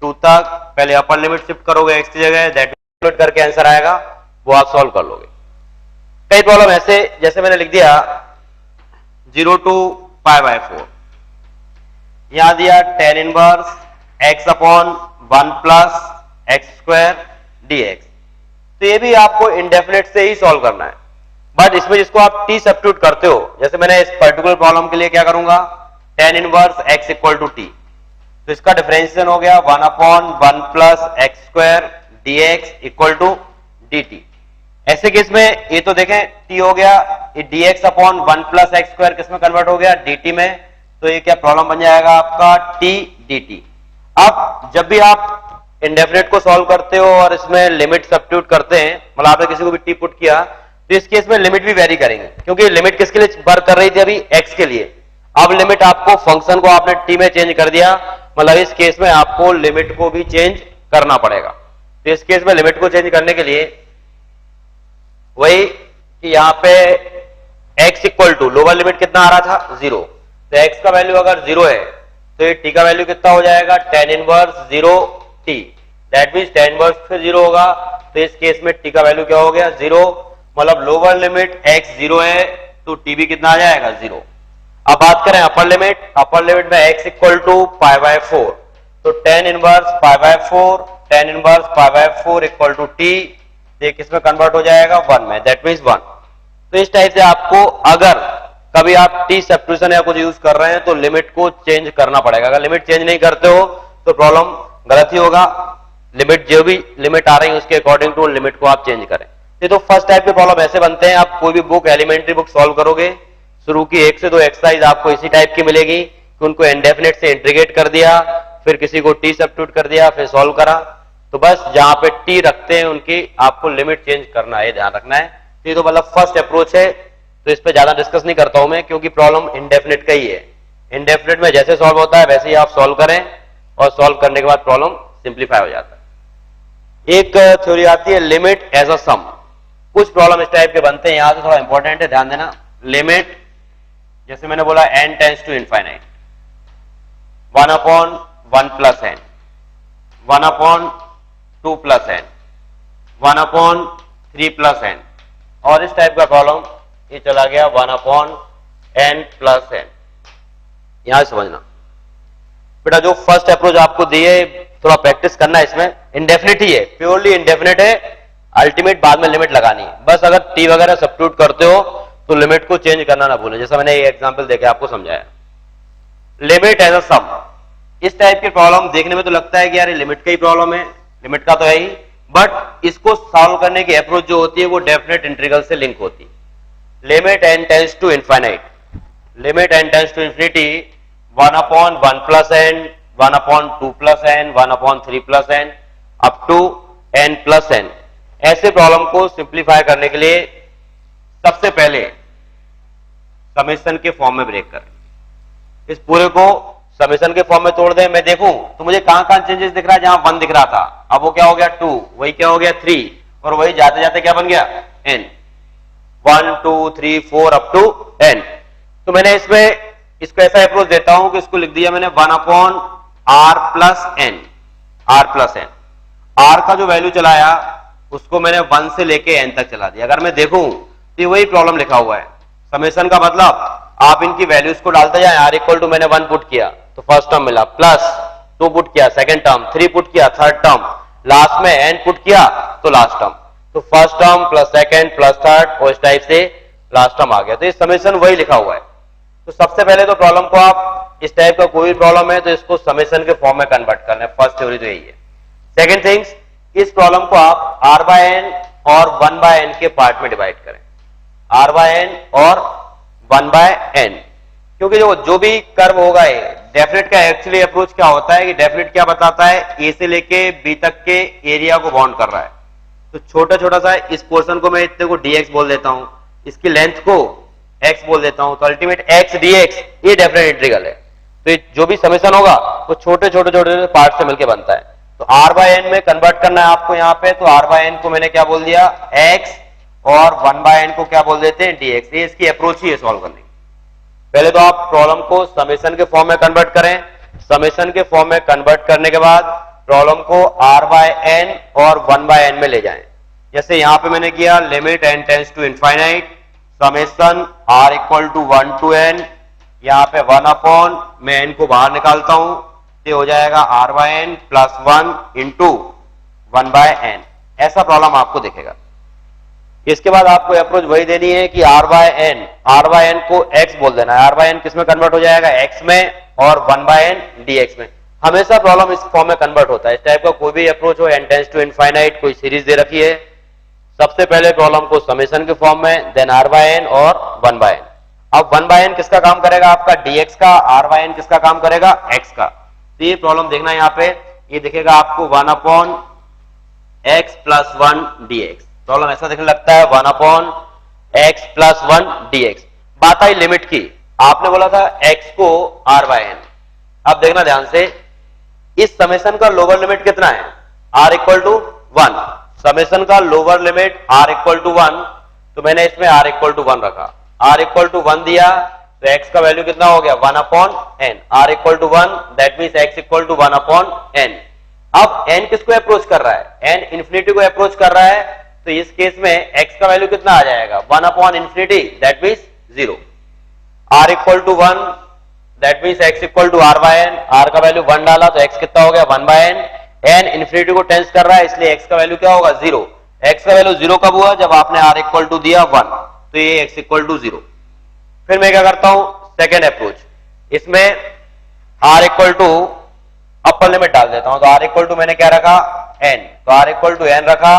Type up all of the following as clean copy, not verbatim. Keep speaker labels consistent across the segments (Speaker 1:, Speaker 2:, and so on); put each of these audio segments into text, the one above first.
Speaker 1: 2 तक पहले upper limit shift करोगे x की जगह, दैट मीन करके आंसर आएगा, वो आप सॉल्व कर लोगे। कई प्रॉब्लम ऐसे जैसे मैंने लिख दिया 0 to π/4, यहां दिया tan inverse x upon 1 plus x square dx, तो ये भी आपको इंडेफिनेट से ही सॉल्व करना है, बट इसमें जिसको आप t सब्स्टिट्यूट करते हो, जैसे मैंने इस पर्टिकुलर प्रॉब्लम के लिए क्या करूंगा, tan inverse x equal to t, तो इसका डिफरेंशिएशन हो गया 1 upon 1 plus x square dx equal to dt। ऐसे केस में ये तो देखें t हो गया, ये dx upon 1 plus x square किस में कन्वर्ट हो गया, dt में, तो ये क्या प्रॉब्लम बन जाएगा आपका t dt। अब जब भी आप इंडेफिनेट को सॉल्व करते हो और इसमें लिमिट सब्स्टिट्यूट करते हैं, मतलब आपने किसी को भी t पुट किया, तो इस केस में लिमिट भी वेरी करेंगे, क्योंकि लिमिट किसके लिए वर्क कर रही थी अभी, x के लिए। अब लिमिट आपको फंक्शन को आपने t में चेंज कर दिया, मतलब इस केस में आपको लिमिट को भी चेंज करना पड़ेगा। तो इस केस में लिमिट को चेंज करने के लिए वही कि यहां पे x equal to lower limit कितना आ रहा था 0, तो x का वैल्यू अगर 0 है तो ये t का वैल्यू कितना हो जाएगा, tan inverse 0 t, that means tan inverse फिर 0 होगा, तो इस केस में t का वैल्यू क्या हो गया 0, मतलब लोअर लिमिट x 0 है तो t भी कितना आ जाएगा 0। अब बात करें अपर लिमिट में x इक्वल टू π/4, तो tan inverse π/4, tan inverse π/4 equal to t, ये किस में कन्वर्ट हो जाएगा 1 में, दैट मींस 1। तो इस टाइप से आपको अगर कभी आप t सब्स्टिट्यूशन या कुछ यूज कर रहे हैं तो लिमिट को चेंज करना पड़ेगा, अगर लिमिट चेंज नहीं करते हो तो प्रॉब्लम गलत ही होगा। लिमिट जो भी लिमिट आ रही है उसके अकॉर्डिंग टू लिमिट को आप चेंज करें। ये तो फर्स्ट टाइप के प्रॉब्लम ऐसे बनते हैं, आप कोई भी बुक एलिमेंट्री बुक सॉल्व करोगे, शुरू की 1 से 2 एक्सरसाइज आपको इसी टाइप की मिलेगी कि उनको इंडेफिनेट से इंटीग्रेट कर दिया, फिर किसी को t सब्स्टिट्यूट कर दिया, फिर सॉल्व करा। तो बस जहां पे t रखते हैं उनकी आपको लिमिट चेंज करना है, ध्यान रखना है। तो ये तो मतलब फर्स्ट अप्रोच है, तो इस पे ज्यादा डिस्कस नहीं करता हूं मैं, क्योंकि प्रॉब्लम इंडेफिनेट का ही है। इंडेफिनेट में जैसे सॉल्व होता है वैसे ही आप सॉल्व करें, और सॉल्व करने के बाद प्रॉब्लम सिंप्लीफाई हो जाता है। एक थ्योरी आती है लिमिट एज अ सम, कुछ प्रॉब्लम इस टाइप के बनते हैं, यहां से थोड़ा इंपॉर्टेंट है, ध्यान देना। लिमिट जैसे मैंने बोला n tends to infinite, 1 upon 1 plus n, 1 upon 2 plus n, 1 upon 3 plus n, और इस टाइप का प्रॉब्लम ये चला गया 1 अपॉन n प्लस n। यहां समझना बेटा, जो फर्स्ट अप्रोच आपको दी है थोड़ा प्रैक्टिस करना है, इसमें इंडेफिनिट ही है, प्योरली इंडेफिनिट है, अल्टीमेट बाद में लिमिट लगानी है। बस अगर t वगैरह सब्स्टिट्यूट करते हो तो लिमिट को चेंज करना ना भूलें, जैसा मैंने ये एग्जांपल देके आपको समझाया। लिमिट एज अ सम, इस टाइप की प्रॉब्लम देखने में तो लगता है कि यार लिमिट का ही प्रॉब्लम है, लिमिट का तो है ही, बट इसको सॉल्व करने की अप्रोच जो होती है वो डेफिनेट इंटीग्रल से लिंक होती है। Limit n tends to infinite, limit n tends to infinity 1 upon 1 plus n, 1 upon 2 plus n, 1 upon 3 plus n, up to n plus n। ऐसे प्रॉब्लम को सिंप्लीफाई करने के लिए सबसे पहले समेशन के फॉर्म में ब्रेक करें, इस पूरे को समेशन के फॉर्म में तोड़ दें। मैं देखूं तो मुझे कहां चेंजेस दिख रहा है, जहां 1 दिख रहा था अब वो क्या हो गया 2, वही क्या हो गया 3, और वही जाते जाते क्या बन गया n, 1 2 3 4 अप टू n। तो मैंने इसमें इसको ऐसा अप्रोच देता हूं कि इसको लिख दिया मैंने 1 upon r plus n, r plus n। r का जो वैल्यू चलाया उसको मैंने 1 से लेके n तक चला दिया। अगर मैं देखूं तो वही प्रॉब्लम लिखा हुआ है, समेशन का मतलब आप इनकी वैल्यूज को डालते जाए। r इक्वल टू मैंने 1 पुट किया तो फर्स्ट टर्म मिला, प्लस 2 पुट किया सेकंड टर्म, 3 पुट किया थर्ड टर्म, लास्ट में n पुट किया तो लास्ट टर्म, तो first term plus second plus third, और इस टाइप से लास्ट टर्म आ गया। तो ये समेशन वही लिखा हुआ है। तो सबसे पहले तो प्रॉब्लम को आप इस टाइप का कोई प्रॉब्लम है तो इसको समेशन के फॉर्म में कन्वर्ट करना है, फर्स्ट थ्योरी तो यही है। सेकंड थिंग्स, इस प्रॉब्लम को आप r बाय n और 1 बाय n के पार्ट में डिवाइड करें, r बाय n और 1 बाय n, क्योंकि जो भी कर्व होगा ये डेफिनेट का एक्चुअली अप्रोच क्या होता है कि डेफिनेट क्या बताता है, a से लेके b तक के एरिया को बाउंड कर रहा है। तो छोटा छोटा सा इस पोर्शन को मैं इतने को dx बोल देता हूं, इसकी लेंथ को x बोल देता हूं, तो अल्टीमेट x dx ये डेफिनेट इंटीग्रल है। तो जो भी समेशन होगा वो छोटे छोटे छोटे पार्ट से मिलकर बनता है। तो r बाय n में कन्वर्ट करना है आपको यहाँ पे, तो r बाय n को मैंने क्या बोल दिया x, और 1 बाय n को क्या बोल देते हैं dx। ये इसकी अप्रोच ही है सॉल्व करने की। पहले तो आप प्रॉब्लम को समेशन के फॉर्म में कन्वर्ट करें, समेशन के फॉर्म में कन्वर्ट करने के बाद प्रॉब्लम को r बाय n और 1 बाय n में ले जाएं। जैसे यहां पे मैंने किया limit n tends to infinite summation r equal to 1 to n, यहाँ पे 1 अपॉन मैं n को बाहर निकालता हूं, ये हो जाएगा r by n plus 1 into 1 by n। ऐसा प्रॉब्लम आपको दिखेगा। इसके बाद आपको अप्रोच वही देनी है कि r बाय n को x बोल देना है। r बाय n किस में कन्वर्ट हो जाएगा, x में, और 1 बाय n dx में। हमेशा प्रॉब्लम इस फॉर्म में कन्वर्ट होता है। इस टाइप का कोई भी अप्रोच हो, n टेंड्स टू इनफाइनाइट, कोई सीरीज दे रखी है, सबसे पहले प्रॉब्लम को समेशन के फॉर्म में, देन r बाय n और 1 बाय n। अब 1 बाय n किसका काम करेगा, आपका dx का, r बाय n किसका काम करेगा, x का। तो ये प्रॉब्लम देखना यहाँ पे, ये दिखेगा आपको 1 upon x plus 1 dx। Problem ऐसा दिखने लगता है 1 अपॉन x प्लस 1 dx। बात आई लिमिट की, आपने बोला था x को r बाय n। अब देखना ध्यान से, इस समेशन का लोअर लिमिट कितना है, r इक्वल टू 1। समेशन का lower limit r equal to 1, तो मैंने इसमें r इक्वल टू 1 रखा। r इक्वल टू 1 दिया तो x का वैल्यू कितना हो गया, 1 upon n। r equal to 1 that means x equal to 1 upon n। अब n किसको अप्रोच कर रहा है, n इंफिनिटी को अप्रोच कर रहा है, तो इस केस में x का वैल्यू कितना आ जाएगा, 1 upon infinity that means 0। r equal to 1 that means x equal to r by n। r का वैल्यू 1 डाला तो x कितना हो गया, 1 बाय n। n इंफिनिटी को टेंस कर रहा है, इसलिए x का वैल्यू क्या होगा, 0। x का वैल्यू 0 कब हुआ, जब आपने r इक्वल टू दिया 1, तो ये x इक्वल टू 0। फिर मैं क्या करता हूं, सेकेंड अप्रोच, इसमें r equal to upper limit डाल देता हूं। तो r इक्वल टू मैंने क्या रखा, n, तो r इक्वल टू n रखा,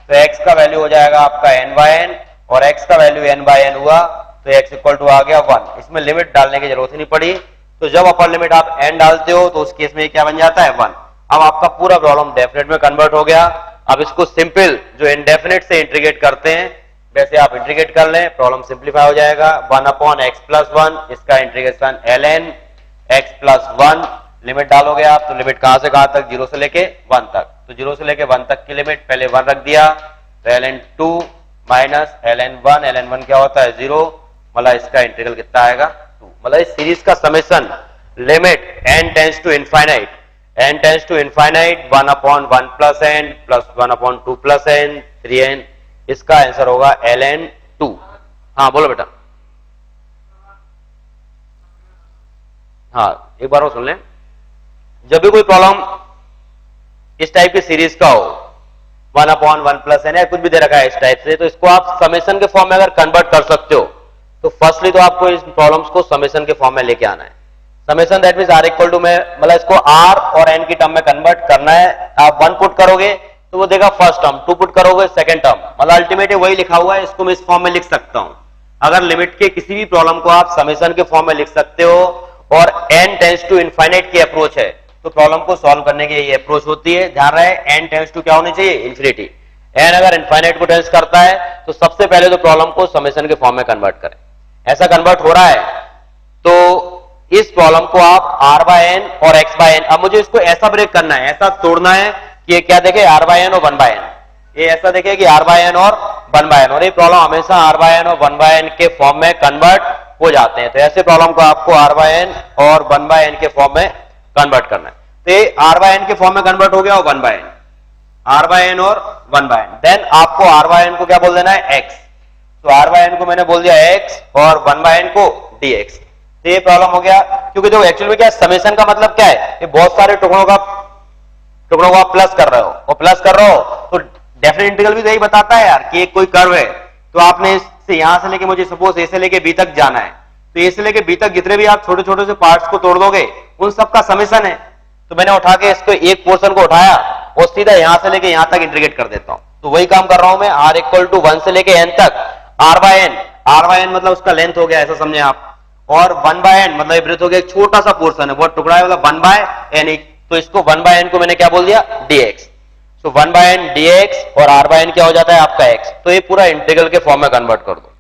Speaker 1: तो x का वैल्यू हो जाएगा आपका n बाय n, और x का वैल्यू n बाय n हुआ, तो x इक्वल टू आ गया 1। इसमें लिमिट डालने की जरूरत ही नहीं पड़ी। तो जब अपर लिमिट आप n डालते हो तो उस केस में क्या बन जाता है, 1। अब आपका पूरा प्रॉब्लम डेफिनेट में कन्वर्ट हो गया। अब इसको सिंपल जो इनडेफिनेट से इंटीग्रेट करते हैं वैसे आप इंटीग्रेट कर लें, प्रॉब्लम सिंप्लीफाई हो जाएगा। 1 अपॉन x प्लस 1, इसका integration ln x plus 1, limit डालोगे आप तो लिमिट कहां से कहां तक, 0 से लेके 1 तक। तो 0 से लेके 1 तक की लिमिट पहले 1 रख दिया, तो ln 2 माइनस ln 1, ln 1 क्या होता है 0, मतलब इसका इंटीग्रल कितना आएगा 2। मतलब इस सीरीज का summation limit n tends to infinite, n tends to infinite 1 upon 1 plus n plus 1 upon 2 plus n 3n, इसका आंसर होगा ln 2। हाँ बोलो बेटा, हाँ एक बार और सुन लें। जब भी कोई प्रॉब्लम इस टाइप की सीरीज का हो, 1 अपॉन 1 प्लस n या कुछ भी दे रखा है इस टाइप से, तो इसको आप समेशन के फॉर्म में अगर कन्वर्ट कर सकते हो तो फर्स्टली तो आपको इस प्रॉब्लम्स को समेशन के फॉर्म में लेके आना है। Summation that means r equal to में, मतलब इसको r और n की टर्म में कन्वर्ट करना है। आप 1 पुट करोगे तो वो देगा फर्स्ट टर्म, 2 पुट करोगे सेकंड टर्म, मतलब अल्टीमेटली वही लिखा हुआ है, इसको मैं इस फॉर्म में लिख सकता हूं। अगर लिमिट के किसी भी प्रॉब्लम को आप समेशन के फॉर्म में लिख सकते हो और n टेंड्स टू इनफाइनाइट की अप्रोच है, तो प्रॉब्लम को सॉल्व करने की ये अप्रोच होती है। ध्यान रहे n टेंड्स टू क्या होनी चाहिए, इंफिनिटी। n अगर इनफाइनाइट को टेंड्स करता है तो सबसे पहले तो प्रॉब्लम को समेशन के फॉर्म में कन्वर्ट करें। ऐसा कन्वर्ट हो रहा है तो इस प्रॉब्लम को आप r बाय n और x बाय n, अब मुझे इसको ऐसा ब्रेक करना है, ऐसा तोड़ना है कि ये क्या देखे, r बाय n और 1 बाय n, ये ऐसा देखे कि r बाय n और 1 बाय n, और ये प्रॉब्लम हमेशा r बाय n और 1 बाय n के फॉर्म में कन्वर्ट हो जाते हैं। तो ऐसे प्रॉब्लम को आपको r बाय n और 1 बाय n के फॉर्म में कन्वर्ट करना है। तो ये r बाय n के फॉर्म में कन्वर्ट हो गया और 1 by n, r by n और 1 बाय n, देन आपको r बाय n को क्या बोल देना है, x। तो r बाय n को मैंने बोल दिया x और 1 बाय n को dx। तो ये प्रॉब्लम हो गया, क्योंकि जो एक्चुअल में क्या समेशन का मतलब क्या है, ये बहुत सारे टुकड़ों को आप प्लस कर रहे हो, और प्लस कर रहे हो तो डेफिनेट इंटीग्रल भी तो यही बताता है यार कि एक कोई कर्व है, तो आपने इससे यहां से लेके, मुझे सपोज ए से लेके बी तक जाना है, तो ए से लेके बी तक जितने भी आप छोटे छोटे से पार्ट्स को तोड़ दोगे उन सबका समेशन है। तो मैंने उठा के इसको एक पोर्शन को उठाया और सीधा यहां से लेके यहां तक इंटीग्रेट कर देता हूं। तो वही काम कर रहा हूं मैं, r इक्वल टू 1 से लेके n तक r बाय n मतलब उसका लेंथ हो गया, ऐसा समझे आप, और 1 बाय n मतलब ब्रेथ हो गया, एक छोटा सा पोर्शन है, बहुत टुकड़ा है, मतलब 1 बाय n। तो इसको 1 बाय n को मैंने क्या बोल दिया, dx। So 1 by n dx और r बाय n क्या हो जाता है आपका x। तो ये पूरा इंटीग्रल के फॉर्म में कन्वर्ट कर दो।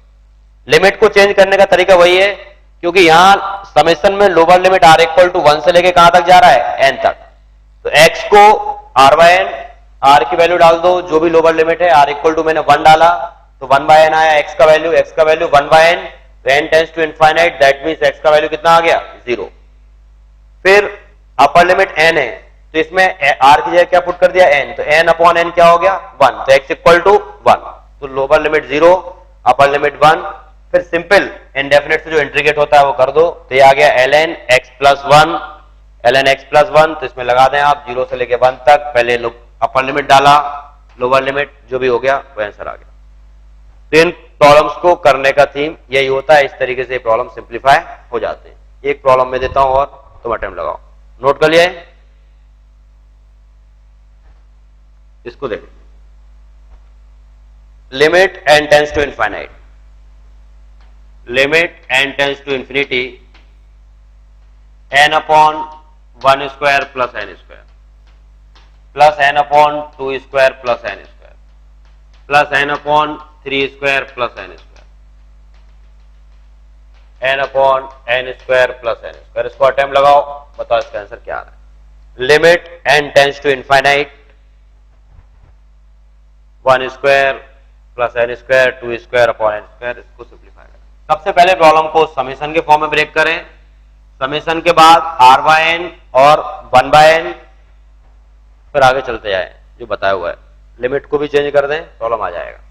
Speaker 1: लिमिट को चेंज करने का तरीका वही है, क्योंकि यहां समेशन में lower limit r equal to 1 से लेके कहां तक जा रहा है, n तक। तो x को r बाय n, r की वैल्यू डाल दो, जो भी लोअर लिमिट है, r इक्वल टू मैंने 1 डाला तो 1 बाय n आया, x का वैल्यू 1 बाय n, तो n tends to infinite that means x का वैल्यू कितना आ गया, 0। फिर अपर लिमिट n है तो इसमें r की जगह क्या पुट कर दिया n, तो n अपॉन n क्या हो गया 1, तो x इक्वल टू 1, तो लोअर लिमिट 0 अपर लिमिट 1, फिर सिंपल इंडेफिनिट से जो इंटीग्रेट होता है वो कर दो, तो ये आ गया ln x plus 1, ln x plus 1, तो इसमें लगा दें आप 0 से लेके 1 तक, पहले अपर लिमिट डाला, लोअर लिमिट जो भी हो गया वो आंसर आ गया। तो इन प्रॉब्लम्स को करने का थीम यही होता है, इस तरीके से प्रॉब्लम सिंप्लीफाई हो जाते हैं। एक प्रॉब्लम में देता हूं और तुम अटेम्प्ट लगाओ, नोट कर लिया है, इसको देखो, limit n tends to infinite, limit n tends to infinity n upon 1 square plus n square plus n upon 2 square plus n square plus n upon 3 square plus n square, n upon n square plus n square, इसको attempt लगाओ, बताओ इसका answer क्या आ रहा है। Limit n tends to infinite 1 square plus n square 2 square upon n square, इसको simplify करें। सबसे पहले प्रॉब्लम को समेशन के फॉर्म में ब्रेक करें, समेशन के बाद r बाय n और 1 बाय n, फिर आगे चलते जाए जो बताया हुआ है, लिमिट को भी चेंज कर दें, प्रॉब्लम आ जाएगा।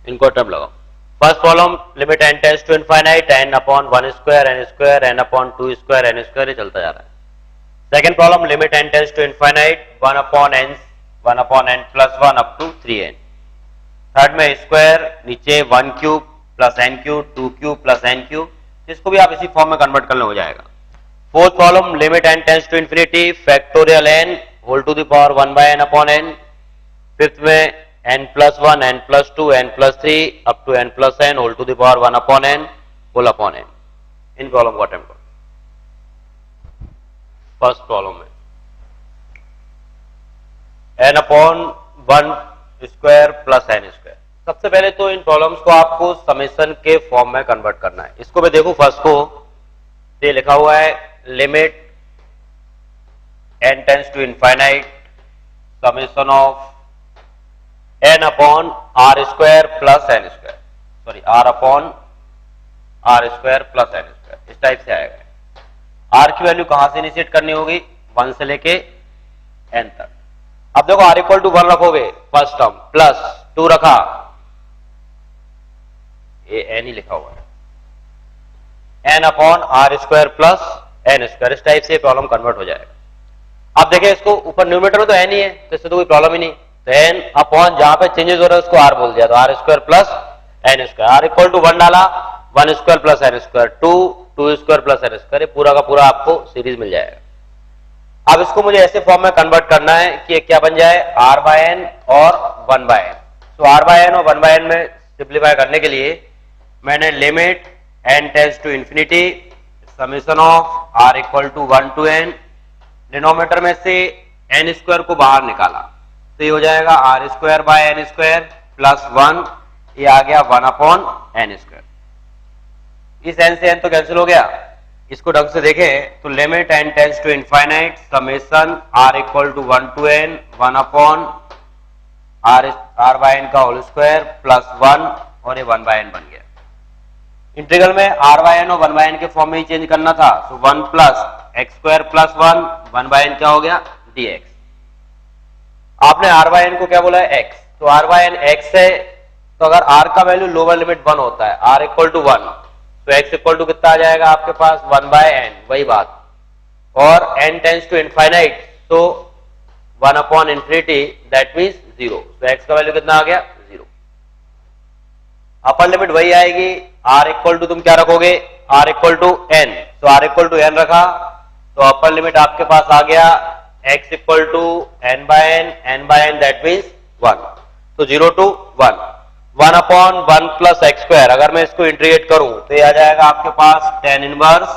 Speaker 1: इनको अटेम्प्ट लगाओ। First problem, limit n tends to infinite n upon 1 square n upon 2 square n square, ये चलता जा रहा है। Second problem, limit n tends to infinite 1 upon n plus 1 up to 3n। Third में square, नीचे 1 cube plus n cube 2 cube plus n cube, इसको भी आप इसी फॉर्म में कन्वर्ट करना हो जाएगा। Fourth problem, limit n tends to infinity factorial n whole to the power 1 by n upon n। Fifth में n plus 1 n plus 2 n plus 3 up to n plus n whole to the power 1 upon n whole upon n। इन problem को attempt करो। First problem में n upon 1 square plus n square. सबसे पहले तो इन problems को आपको summation के फॉर्म में कन्वर्ट करना है। इसको मैं देखूं, फर्स्ट को ये लिखा हुआ है limit n tends to infinite summation of n upon r square plus n square, sorry r upon r square plus n square, इस टाइप से आएगा। r की वैल्यू कहां से इनिशिएट करनी होगी, 1 से लेके n तक। अब देखो r इक्वल टू 1 रखोगे फर्स्ट टर्म, प्लस 2 रखा, ये n ही लिखा हुआ है, n upon r square plus n square, इस टाइप से प्रॉब्लम कन्वर्ट हो जाएगा। अब देखें इसको, ऊपर न्यूमरेटर में तो n ही है, तो इससे तो कोई प्रॉब्लम ही नहीं, तो n अपॉन जहां पे चेंजेस हो रहा है उसको r बोल दिया, तो r square plus n square, r equal to 1 डाला, 1 square plus n square, 2 square plus n square, ये पूरा का पूरा आपको सीरीज मिल जाएगा। अब इसको मुझे ऐसे फॉर्म में कन्वर्ट करना है कि ये क्या बन जाए, r बाय n और 1 बाय n। तो r बाय n और 1 बाय n में सिंप्लीफाई करने के लिए मैंने limit n tends to infinity summation of r equal to 1 to n, denominator में से n स्क्वायर को बाहर निकाला तो ये हो जाएगा r square by n square plus 1, ये आ गया 1 अपॉन n स्क्वायर। इस n से n तो कैंसिल हो गया। इसको ढंग से देखें तो limit n tends to infinite summation r equal to 1 to n 1 upon r by n का होल स्क्वायर प्लस 1 और ये 1 बाय n बन गया। इंटीग्रल में r बाय n और 1 बाय n के फॉर्म में ही चेंज करना था, तो 1 plus x square plus 1 by n क्या हो गया dx। आपने r बाय n को क्या बोला है x, तो r बाय n x है, तो अगर r का वैल्यू लोअर लिमिट 1 होता है r इक्वल टू 1 तो x इक्वल टू कितना आ जाएगा आपके पास 1 बाय n, वही बात। और n टेंड्स टू इनफाइनाइट तो 1 अपॉन इंफिनिटी दैट मींस 0, तो x का वैल्यू कितना आ गया 0। अपर लिमिट वही आएगी, r इक्वल टू तुम क्या रखोगे r इक्वल टू n, तो r इक्वल टू n रखा तो अपर लिमिट आपके पास आ गया x equal to n by n that means 1, तो 0 to 1 upon 1 plus x square. अगर मैं इसको इंटीग्रेट करूं तो ये आ जाएगा आपके पास tan इनवर्स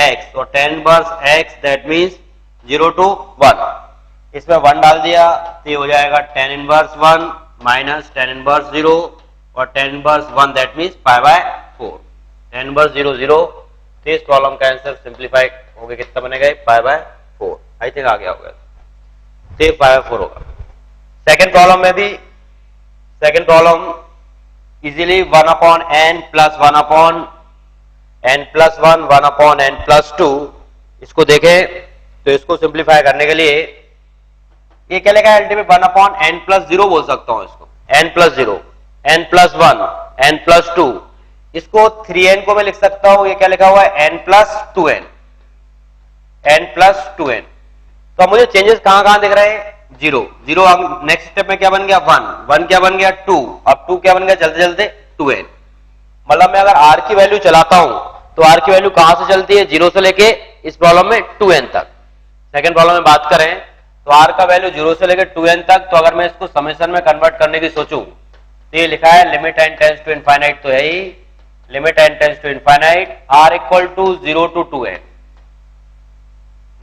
Speaker 1: x, और tan inverse x that means 0 to 1। इसमें 1 डाल दिया तो ये हो जाएगा tan inverse 1 minus tan inverse 0 और tan inverse 1 that means pi by 4। tan inverse 0 0, तो इस प्रॉब्लम का आंसर सिंप्लीफाई हो गया, कितना बनेगा पाई बाय 4। आई थिंक आ गया होगा, तो ये पाई बाय 4 होगा। सेकेंड प्रॉब्लम में भी second problem easily 1 upon n plus 1 upon n plus 1 1 upon n plus 2, इसको देखें तो इसको सिंप्लीफाई करने के लिए ये क्या लिखा है अल्टीमेट 1 अपॉन n प्लस 0 बोल सकता हूं इसको, n plus 0 n plus 1 n plus 2, इसको 3n को मैं लिख सकता हूं, ये क्या लिखा हुआ है n plus 2n, n plus 2n। तो अब मुझे चेंजेस कहां कहां दिख रहे हैं, 0 0, नेक्स्ट स्टेप में क्या बन गया 1 क्या बन गया 2, अब 2 क्या बन गया चलते चलते 2n। मतलब मैं अगर r की वैल्यू चलाता हूं तो r की वैल्यू कहां से चलती है 0 से लेके इस प्रॉब्लम में 2n तक। सेकंड प्रॉब्लम में बात करें तो r का वैल्यू 0 से लेके 2n तक, तो अगर मैं इसको समेशन में कन्वर्ट करने की सोचूं तो ये लिखा है limit n tends to infinite, तो है ही limit n tends to infinite r equal to 0 to 2n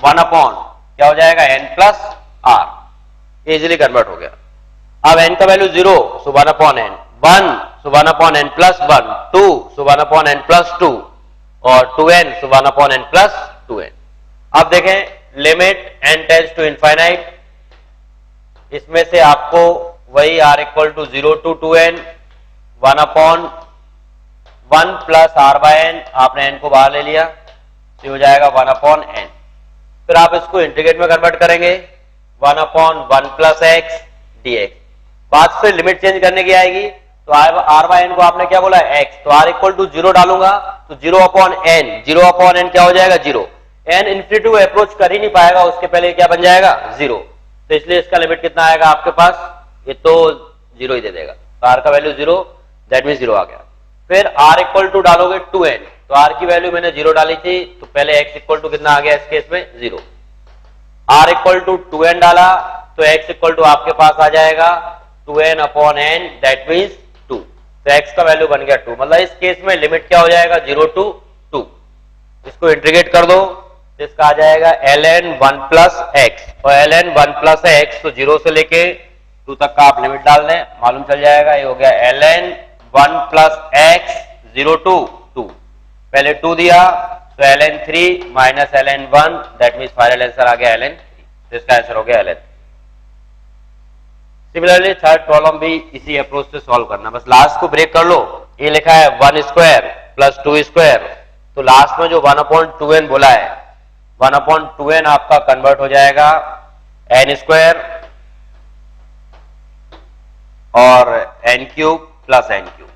Speaker 1: 1 upon क्या हो जाएगा n plus r, easily convert हो गया। अब n का value 0 so 1 upon n, 1 so 1 upon n plus 1, 2 so 1 upon n plus 2 और 2n सो 1 अपॉन n प्लस 2n। अब देखें limit n tends to infinite, इसमें से आपको वही r equal to 0 to 2n 1 upon 1 plus r by n, आपने n को बाहर ले लिया तो हो जाएगा 1 अपॉन n। फिर आप इसको इंटीग्रेट में कन्वर्ट करेंगे 1 अपॉन 1 प्लस एक्स dx। बात फिर लिमिट चेंज करने की आएगी तो r बाय n को आपने क्या बोला x, तो r इक्वल टू 0 डालूंगा तो 0 अपॉन n, 0 अपॉन n क्या हो जाएगा 0, n इन्फिनिटी को अप्रोच कर ही नहीं पाएगा, उसके पहले क्या बन जाएगा 0, तो इसलिए इसका लिमिट कितना आएगा आपके पास, ये तो 0 ही दे देगा, तो r का वैल्यू 0 दैट मीन 0 आ गया। फिर r इक्वल टू डालोगे 2n, तो r की वैल्यू मैंने 0 डाली थी तो पहले x इक्वल टू कितना आ गया इस केस में 0, r इक्वल टू 2n डाला तो x इक्वल टू आपके पास आ जाएगा 2n upon n that means 2, तो x का वैल्यू बन गया 2। मतलब इस केस में लिमिट क्या हो जाएगा 0 टू 2, इसको इंटीग्रेट कर दो तो इसका आ जाएगा ln 1 प्लस एक्स, और ln 1 प्लस एक्स तो 0 से लेके 2 तक का आप लिमिट डाल दें, मालूम चल जाएगा, ये हो गया ln 1 प्लस एक्स 0 टू 2, पहले 2 दिया तो ln 3 minus ln 1 that means final answer आ गया ln 3, तो इसका आंसर हो गया ln। सिमिलरली थर्ड प्रॉब्लम भी इसी अप्रोच से सॉल्व करना, बस लास्ट को ब्रेक कर लो। ये लिखा है 1 स्क्वायर प्लस 2 स्क्वायर, तो लास्ट में जो 1/2n बोला है 1/2n आपका कन्वर्ट हो जाएगा n स्क्वायर और n cube plus n cube.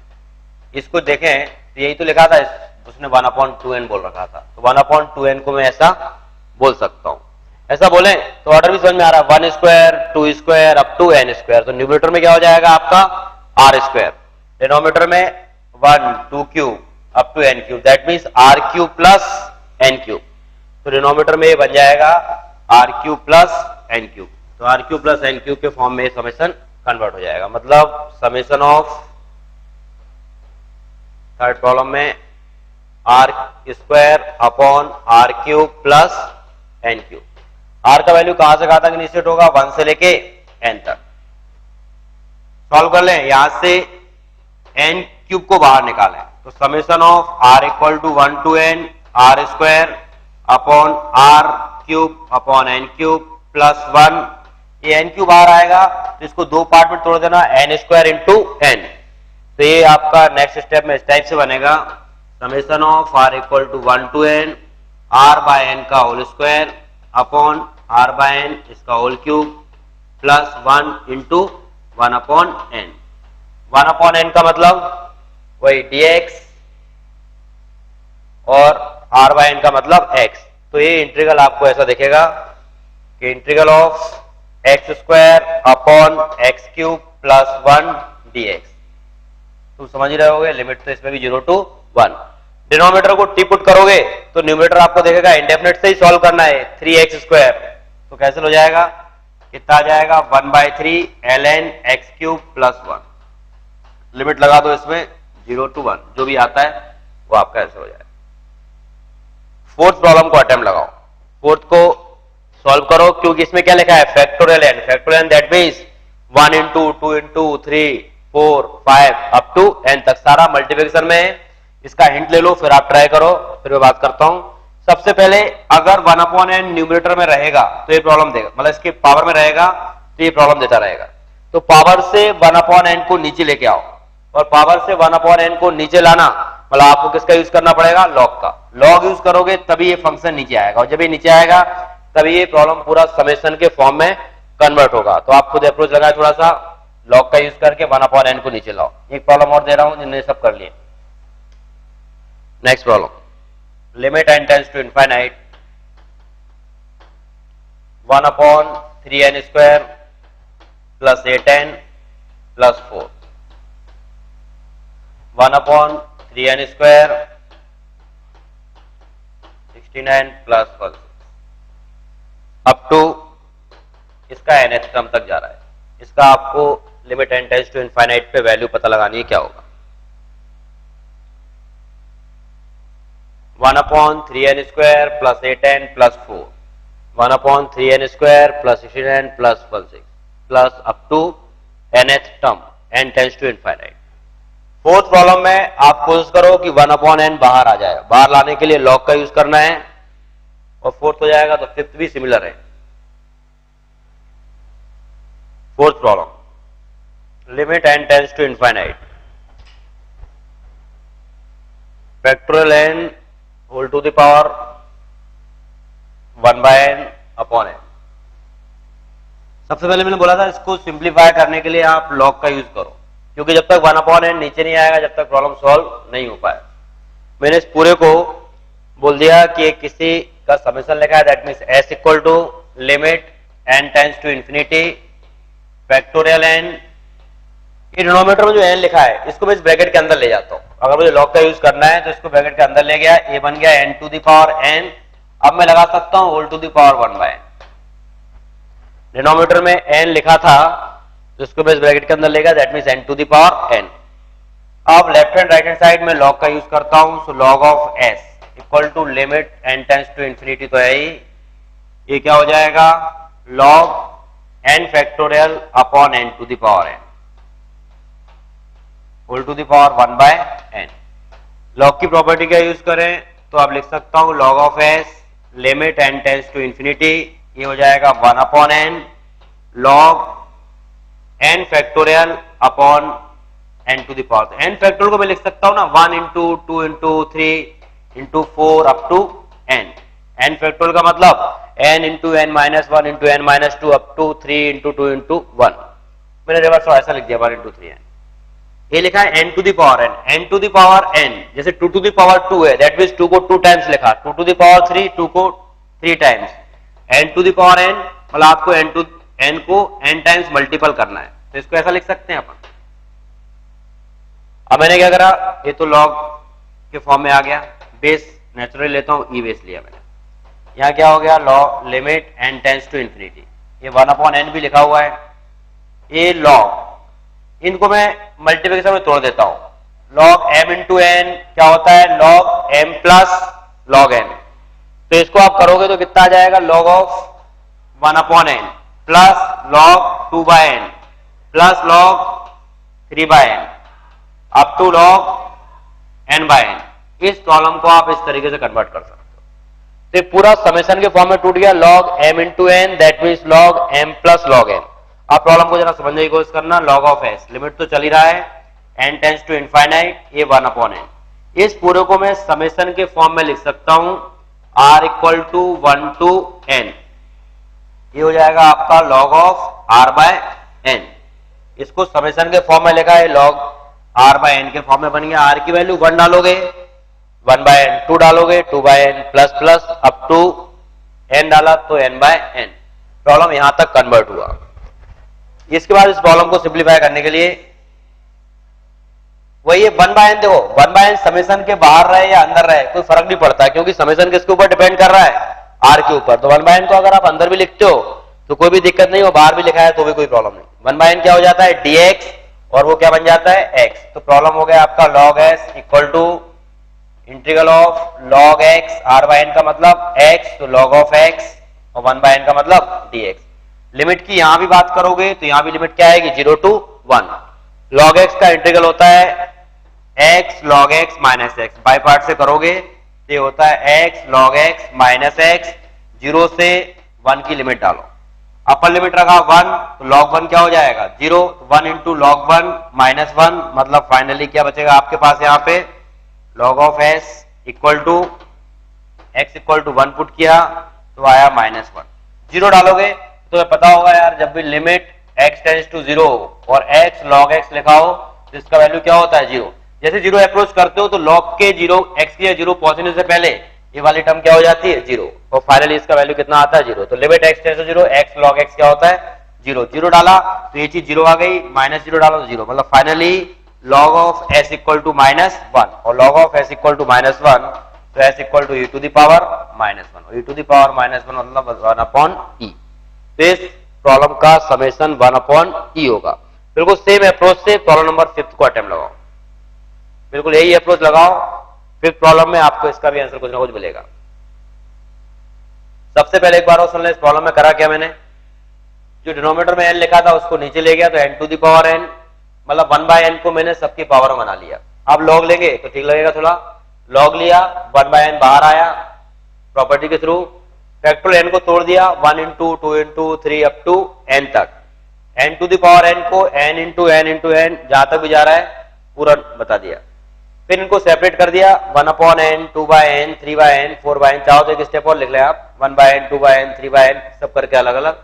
Speaker 1: इसको देखें तो यही तो लिखा था, उसने 1/2n बोल रखा था, तो 1/2n को मैं ऐसा बोल सकता हूं। ऐसा बोले तो ऑर्डर भी समझ में आ रहा है, 1 square 2 square up to n square, तो न्यूमरेटर में क्या हो जाएगा आपका r स्क्वायर, डिनोमिनेटर में 1 2 cube up to n cube that means r cube plus n cube, तो डिनोमिनेटर में ये बन जाएगा r cube plus n cube. तो r cube plus n cube के फॉर्म में समेशन कन्वर्ट हो जाएगा, मतलब समेशन ऑफ थर्ड प्रॉब्लम में r square upon r cube plus n cube. R का वैल्यू कहां से कहां तक इनिशिएट होगा, 1 से लेके एन तक। सॉल्व कर लें, यहां से एन क्यूब को बाहर निकालें तो summation of r equal to 1 to n r square upon r cube upon n cube plus 1। ये एन क्यूब बाहर आएगा तो इसको दो पार्ट में तोड़ देना, एन स्क्वायर इंटू एन। तो ये आपका नेक्स्ट स्टेप में इस टाइप से बनेगा, summation of r equal to 1 to n r by n का whole square upon r by n इसका whole cube plus 1 into 1 upon n. 1 upon n का मतलब वही dx और r बाय एन का मतलब x। तो ये इंटीग्रल आपको ऐसा दिखेगा कि integral of x square upon x cube plus 1 dx। तुम समझ ही रहे होगे, लिमिट तो इसमें भी 0 टू 1। डिनोमिनेटर को टी पुट करोगे तो न्यूमरेटर आपको देखेगा इंडेफिनिट से ही सॉल्व करना है, 3x स्क्वायर। तो कैंसिल हो जाएगा, कितना आ जाएगा 1/3 ln x cube plus 1। Limit लगा दो इसमें 0 टू 1, जो भी आता है वो आपका आंसर हो जाएगा। फोर्थ प्रॉब्लम को अटेम्प्ट लगाओ, फोर्थ को सॉल्व करो, क्योंकि इसमें क्या लिखा है factorial n. Factorial n that means 1 into 2 into 3 4 5 up to n तक सारा मल्टीप्लिकेशन में। इसका हिंट ले लो, फिर आप ट्राई करो, फिर मैं बात करता हूं। सबसे पहले अगर 1 अपॉन एन न्यूमरेटर में रहेगा तो ये प्रॉब्लम देगा, मतलब इसके पावर में रहेगा तो ये प्रॉब्लम देता रहेगा। तो पावर से 1 अपॉन एन को नीचे लेके आओ, और पावर से 1 अपॉन एन को नीचे लाना मतलब आपको किसका यूज करना पड़ेगा, लॉग का। लॉग यूज करोगे तभी ये फंक्शन नीचे आएगा, और जब ये नीचे आएगा तभी ये प्रॉब्लम पूरा समेशन के फॉर्म में कन्वर्ट होगा। तो आप खुद अप्रोच लगाए थोड़ा सा, लॉग का यूज करके 1 अपॉन एन को नीचे लाओ। एक प्रॉब्लम और दे रहा हूं जिन्हें सब कर लिए। Next problem, limit n tends to infinite 1 upon 3n square plus 8n plus 4, 1 upon 3n square 69 plus 1 up to इसका nth टर्म तक जा रहा है। इसका आपको limit n tends to infinite पे वैल्यू पता लगानी है, क्या होगा। 1 upon 3n square plus 8n plus 4, 1 upon 3n square plus 69 plus 16 plus up to nth term n tends to infinite. Fourth problem में आप कोशिश करो कि 1 अपॉन n बाहर आ जाए, बाहर लाने के लिए लॉग का यूज करना है, और फोर्थ हो जाएगा। तो फिफ्थ भी सिमिलर है। Fourth problem, limit n tends to infinite factorial n whole to the power 1/n upon n। सबसे पहले मैंने बोला था इसको सिंप्लीफाई करने के लिए आप लॉग का यूज करो, क्योंकि जब तक 1 अपॉन n नीचे नहीं आएगा जब तक प्रॉब्लम सॉल्व नहीं हो पाए। मैंने इस पूरे को बोल दिया कि किसी का समेशन लिखा है, that means s equal to limit n tends to infinity factorial n। ये डिनोमिनेटर में जो n लिखा है इसको मैं इस ब्रैकेट के अंदर ले जाता हूं। अगर मुझे लॉग का यूज करना है तो इसको ब्रैकेट के अंदर ले गया, ये बन गया n to the power n। अब मैं लगा सकता हूं whole to the power 1/n। Denominator में n लिखा था तो इसको मैं इस ब्रैकेट के अंदर ले गया, that means n to the power n। अब left hand right hand side में लॉग का यूज करता हूं, so log of s equal to limit n tends to infinity तो है ही, ये क्या हो जाएगा log n factorial upon n to the power n whole to the power 1/n। Log की प्रॉपर्टी क्या यूज करें तो आप लिख सकता हूं log of s limit n tends to infinity, ये हो जाएगा 1 upon n log n factorial upon n to the power. n factorial को मैं लिख सकता हूं ना 1 into 2 into 3 into 4 up to n। n factorial का मतलब n into n minus 1 into n minus 2 up to 3 into 2 into 1। मैंने reverse ऐसा लिख दिया 1 इंटू 3n। ये लिखा है n to the power n, n to the power n जैसे 2 टू द पावर 2 है, दैट मींस 2 को 2 टाइम्स लिखा, 2 टू द पावर 3 2 को 3 times. n to the power n मतलब आपको n को n टाइम्स मल्टीपल करना है, तो इसको ऐसा लिख सकते हैं अपन। अब मैंने क्या करा, ये तो लॉग के फॉर्म में आ गया, बेस नेचुरली लेता हूं, ई बेस लिया मैंने। यहाँ क्या हो गया, log limit n tends to infinity, ये 1/n भी लिखा हुआ है, ये लॉग, इनको मैं मल्टीप्लिकेशन में तोड़ देता हूं, लॉग m इंटू एन क्या होता है, log m plus log n, तो इसको आप करोगे तो कितना आ जाएगा, log of 1/n plus log 2/n plus log 3/n up to log n/n। इस प्रॉब्लम को आप इस तरीके से कन्वर्ट कर सकते हो, तो पूरा समेशन के फॉर्म में टूट गया, log m into n that means log m plus log n। आप प्रॉब्लम को जरा समझने की कोशिश करना, लॉग ऑफ s लिमिट तो चल ही रहा है, n टेंस टू इनफाइनाइट, ये 1/n, इस पूरे को मैं समेशन के फॉर्म में लिख सकता हूं r equal to 1 to n, ये हो जाएगा आपका लॉग ऑफ r/n। इसको समेशन के फॉर्म में लिखा है, लॉग r/n के फॉर्म में बन गया, r की वैल्यू 1 डालोगे 1/n, 2 डालोगे 2/n plus plus up to n डाला तो n/n। प्रॉब्लम यहां तक कन्वर्ट हुआ। इसके बाद इस प्रॉब्लम को सिंप्लीफाई करने के लिए वही 1/n, देखो 1/n समेशन के बाहर रहे या अंदर रहे कोई फर्क नहीं पड़ता, क्योंकि समेशन किसके ऊपर डिपेंड कर रहा है, r के ऊपर। तो 1/n को अगर आप अंदर भी लिखते हो तो कोई भी दिक्कत नहीं, वो बाहर भी लिखा है तो भी कोई प्रॉब्लम नहीं। 1/n क्या हो जाता है, dx, और वो क्या बन जाता है, x। तो प्रॉब्लम हो गया आपका log s equal to integral of log x, r/n का मतलब x, तो log ऑफ x, और 1/n का मतलब dx। लिमिट की यहां भी बात करोगे तो यहां भी लिमिट क्या आएगी, 0 to 1। log x का इंटीग्रल होता है x log x minus x, by part से करोगे तो ये होता है x log x minus x, 0 से 1 की लिमिट डालो, अपर लिमिट रखा 1 तो log 1 क्या हो जाएगा 0, 1 इंटू log 1 माइनस 1, मतलब फाइनली क्या बचेगा आपके पास यहाँ पे, log of s equal to x equal to 1 put किया तो आया -1, 0 डालोगे तो पता होगा यार, जब भी लिमिट x टेंस टू 0 और x log x लिखा हो तो इसका वैल्यू क्या होता है 0। जैसे 0 अप्रोच करते हो तो log के 0, x के 0 पहुंचने से पहले ये वाली टर्म क्या हो जाती है 0, और फाइनली इसका वैल्यू कितना आता है 0। तो limit x tends to 0, x log x क्या होता है 0, 0 डाला तो ये चीज 0 आ गई, -0 डाला तो 0, मतलब finally log of s equal to -1, और log of s equal to -1 तो s equal to e to the power -1, और e टू द पावर -1 मतलब 1/e। तो इस प्रॉब्लम का समेशन 1/e होगा। बिल्कुल सेम अप्रोच से प्रॉब्लम नंबर 5 को अटेम्प्ट लगाओ, बिल्कुल यही अप्रोच लगाओ, 5th प्रॉब्लम में आपको इसका भी आंसर कुछ ना कुछ मिलेगा। सबसे पहले एक बार और सुन ले, इस प्रॉब्लम में करा क्या मैंने, जो डिनोमिनेटर में n लिखा था उसको नीचे ले गया तो n to the power n, मतलब 1/n को मैंने सबकी पावर बना लिया। अब लॉग लेंगे तो ठीक लगेगा थोड़ा, लॉग लिया 1/n बाहर आया प्रॉपर्टी के थ्रू, फैक्टोरियल n को तोड़ दिया 1 into 2 into 3 up to n तक, n to the power n को n इंटू n जहां तक भी जा रहा है पूरा बता दिया। फिर इनको सेपरेट कर दिया 1/n 2/n 3/n 4/n, चाहो तो एक स्टेप और लिख ले आप 1/n 2/n 3/n सब करके अलग अलग।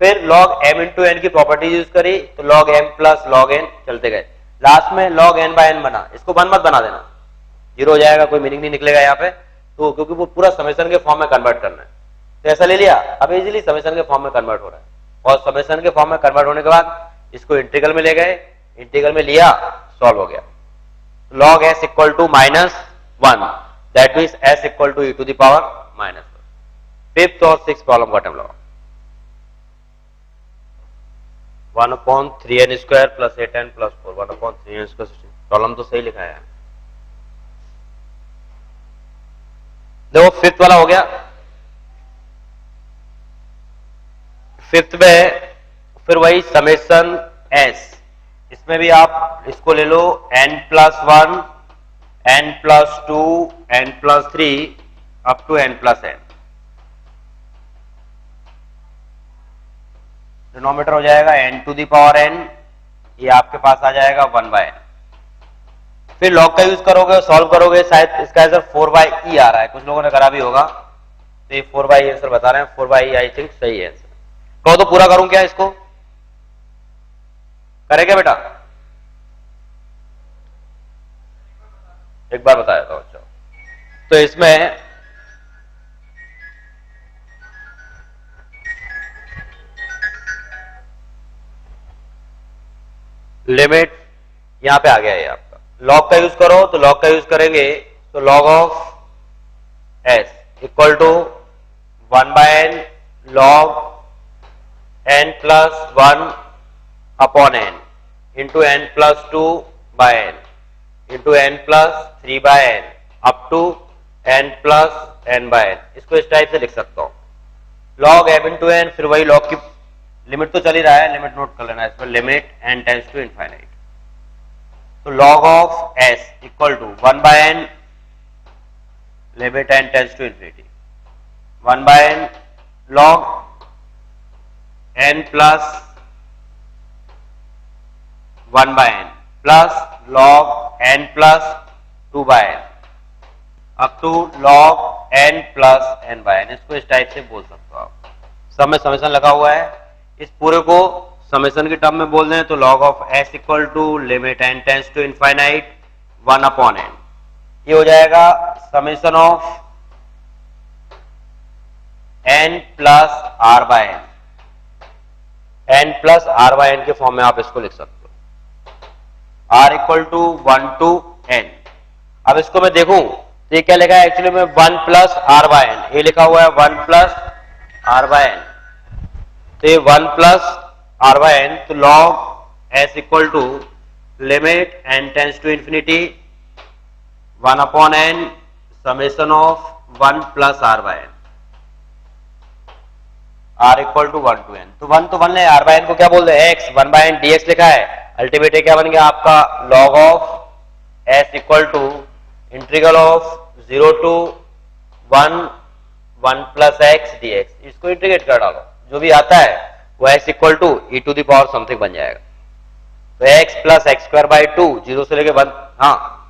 Speaker 1: फिर log m इंटू n की प्रॉपर्टी यूज करी तो log m plus log n चलते गए, लास्ट में log n/n बना। इसको 1 मत बना देना, 0 हो जाएगा, कोई मीनिंग नहीं निकलेगा यहाँ पे, तो क्योंकि वो पूरा समेशन के फॉर्म में कन्वर्ट करना है। तो ऐसा ले लिया, अब इजीली समेशन के फॉर्म में कन्वर्ट हो रहा है, और समेशन के फॉर्म में कन्वर्ट होने के बाद इसको इंटीग्रल में ले गए, इंटीग्रल में लिया सॉल्व हो गया। log s equal to -1 that means s equal to e to the power -1। 5th और 6th प्रॉब्लम का अटेम्प्ट लगाओ। 1/3n square plus 8n plus 4, 1/3n square, problem तो सही लिखा है। देखो 5th वाला हो गया। 5th में फिर वही समेशन s, इसमें भी आप इसको ले लो n+1 n+2 n+3 up to n+n। Denominator हो जाएगा n to the power n, ये आपके पास आ जाएगा 1/n। फिर लॉग का यूज करोगे, सॉल्व करोगे, शायद इसका आंसर 4/e आ रहा है, कुछ लोगों ने करा भी होगा, तो ये 4/e आंसर बता रहे हैं, 4/e आई थिंक सही है आंसर। कहो तो पूरा करूं क्या, इसको करे क्या बेटा, एक बार बताया था बच्चों। तो इसमें लिमिट यहां पे आ गया है आपका, लॉग का यूज करो तो लॉग का यूज करेंगे तो log of s equal to 1 by n log n plus 1 upon n into n plus 2 by n into n plus 3 by n up to n plus n by n। इसको इस type से लिख सकता हूं, log m into n, फिर वही log की limit तो चल ही रहा है, लिमिट नोट कर लेना, इस पर limit n tends to infinite. तो log of s equal to 1 by n limit n tends to infinity 1 by n log n plus 1 by n plus log n plus 2 by n up to log n plus n by n। इसको इस type से बोल सकते हो आप। सब में summation लगा हुआ है, इस पूरे को समेशन के टर्म में बोल दें तो log of s equal to limit n tends to infinite 1 upon n। ये हो जाएगा summation of n plus r by n, n plus r by n के फॉर्म में आप इसको लिख सकते हो, r equal to 1 to n। अब इसको मैं देखूं तो ये क्या लिखा है, एक्चुअली में 1 प्लस r बाय n, ये लिखा हुआ है 1 प्लस r बाय n, तो ये 1 प्लस r बाय n, तो log s equal to limit n tends to infinity 1 upon n summation of 1 plus r by n, r equal to 1 to n। तो 1 तो 1 है, r बाय n को क्या बोल रहे हैं, x, 1 बाय n dx लिखा है, अल्टीमेट क्या बन गया आपका log of s equal to integral of 0 to 1 1 plus x dx। इसको इंटीग्रेट कर डालो, जो भी आता है वो x equal to e to the power something बन जाएगा। तो x plus x square by 2 0 से लेके 1, हाँ